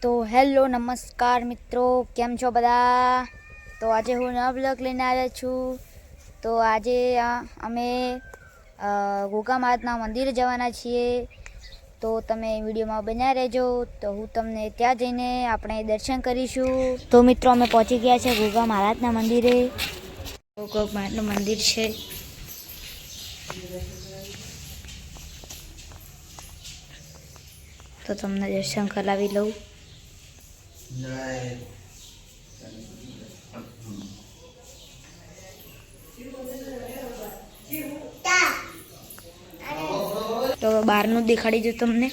तो हेलो नमस्कार मित्रों, केम छो बधा। तो आज हूँ नवा ब्लॉग लईने આવ્યા છું। तो आज अमे गोगा महाराजना मंदिरे जवाना छीए। तो तमे विडियो में बन्या रहेजो। तो हूँ तमने त्या जईने आपणे दर्शन करीशुं। तो मित्रों अमे पहोंची गया छे गोगा महाराजना मंदिरे। गोगा महाराजनुं मंदिर छे। तो तमने दर्शन करावी लऊं। तो बहारनु देखाड़ी दो तमने।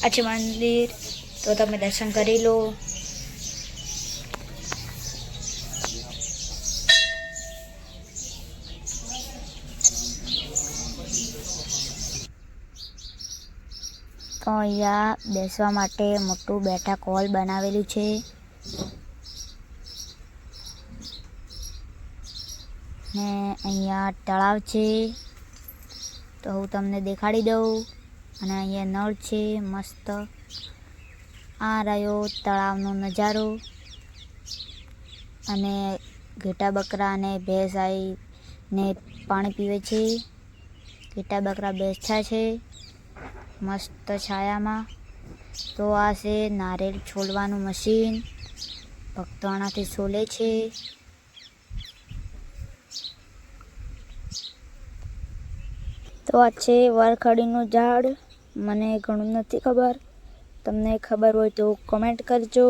अच्छे मंदिर तो तमे दर्शन करी लो। तो अहींया बेसवा माटे मोटुं बेठक हॉल बनावेलुं छे। ने अहींया तळाव छे। तो हूँ तमने देखाड़ी दऊं। अने अहींया नळ छे मस्त। आ रह्यो तळावनो नजारो। अने घेटा बकरा ने भैंस आई ने पाणी पीवे छे। घेटा बकरा बेठा छे मस्त छाया में। तो आ छे नारिયેળ छोलवानुं मशीन। भक्तो आनाथी छोले छे। तो आ छे वरखड़ीनुं झाड़। मने घणुं नथी खबर, तमने खबर होय तो कमेंट करजो।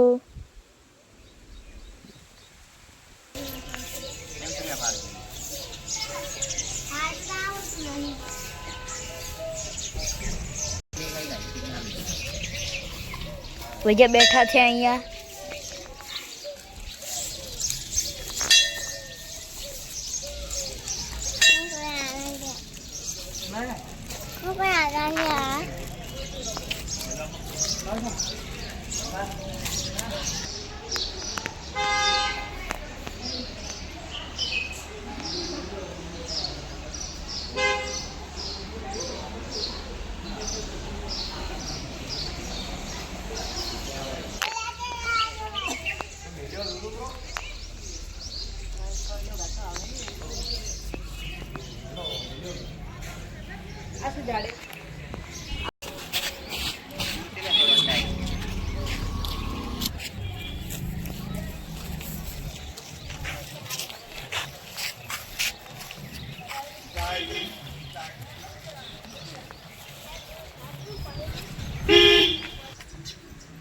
वजह बैठा थे अहींया।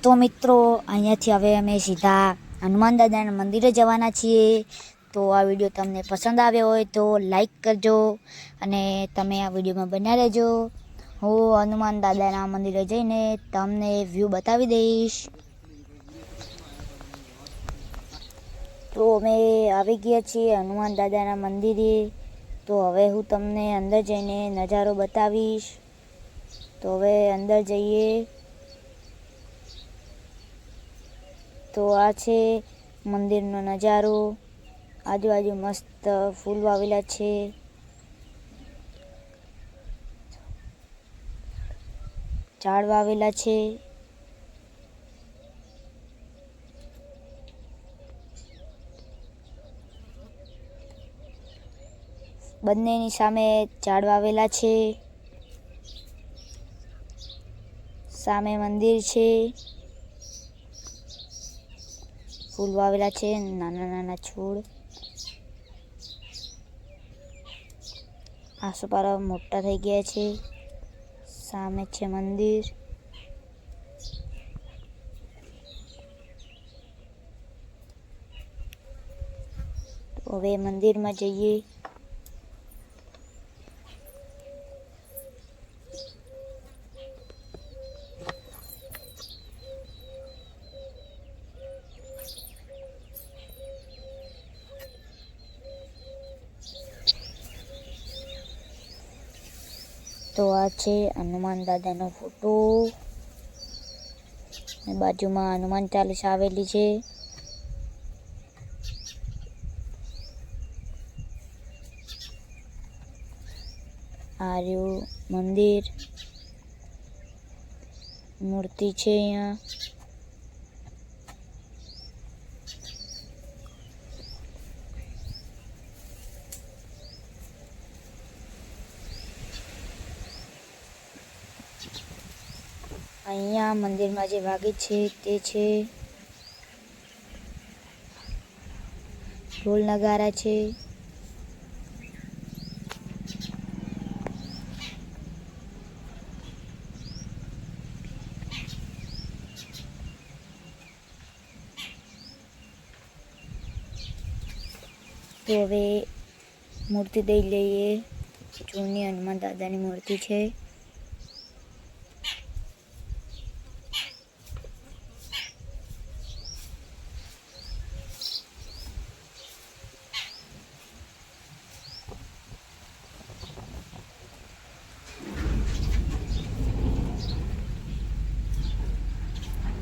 तो मित्रों अहींयाथी हवे अमे सीधा हनुमान दादाना मंदिरे जवाना छीए। तो आ विडियो तमने पसंद आव्यो होय तो लाइक करजो अने तमे आ विडियो में बन्या रहेजो। हूँ हनुमान दादाना मंदिरे जईने तमने व्यू बतावी दईश। तो अमे आवी गया छीए हनुमान दादाना मंदिरे। तो हवे हूँ तमने अंदर जईने नजारो बतावीश। तो हवे अंदर जईए। तो आ छे मंदिरनो नजारो। आजूबाजू मस्त फूल वावेला छे। झाड़ वावेला छे। बंनेनी सामे झाड़ वावेला छे। सामे मंदिर छे। फूल वावेला छे नाना नाना छोड़। आसोपालव मोटा थई गया छे। सामे छे मंदिर। तो हवे मंदिर में जईए। તો આ છે હનુમાન દાદાનો ફોટો, બાજુમાં હનુમાન ચાલીસા આવેલી છે. આ રહ્યું મંદિર, મૂર્તિ છે અહીંયા. અહીંયા મંદિરમાં જે વાગે છે તે છે ઢોલ નગારા છે. તો હવે મૂર્તિ દઈ લઈએ. જૂની હનુમાન દાદાની મૂર્તિ છે.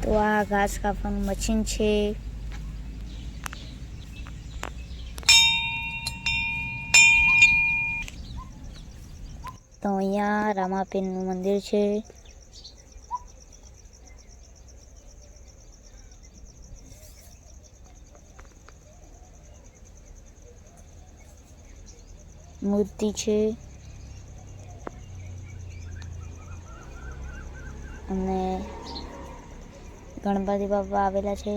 તો આ ઘાસ કાપવાનું મશીન છે. તો અહીંયા રામાપીરનું મંદિર છે. મૂર્તિ છે અને ગણપતિ બાપા આવેલા છે.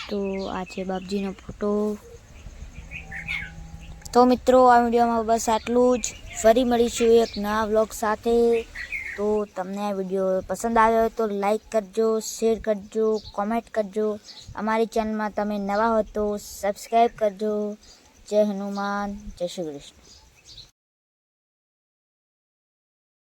તો આ છે બાપજીનો ફોટો. તો મિત્રો આ વિડીયોમાં બસ આટલું જ. ફરી મળીશું એક નવા વ્લોગ સાથે. તો તમને આ વિડીયો પસંદ આવ્યો હોય તો લાઈક કરજો, શેર કરજો, કોમેન્ટ કરજો. અમારી ચેનલમાં તમે નવા હો તો સબસ્ક્રાઈબ કરજો. જય હનુમાન, જય શ્રી કૃષ્ણ.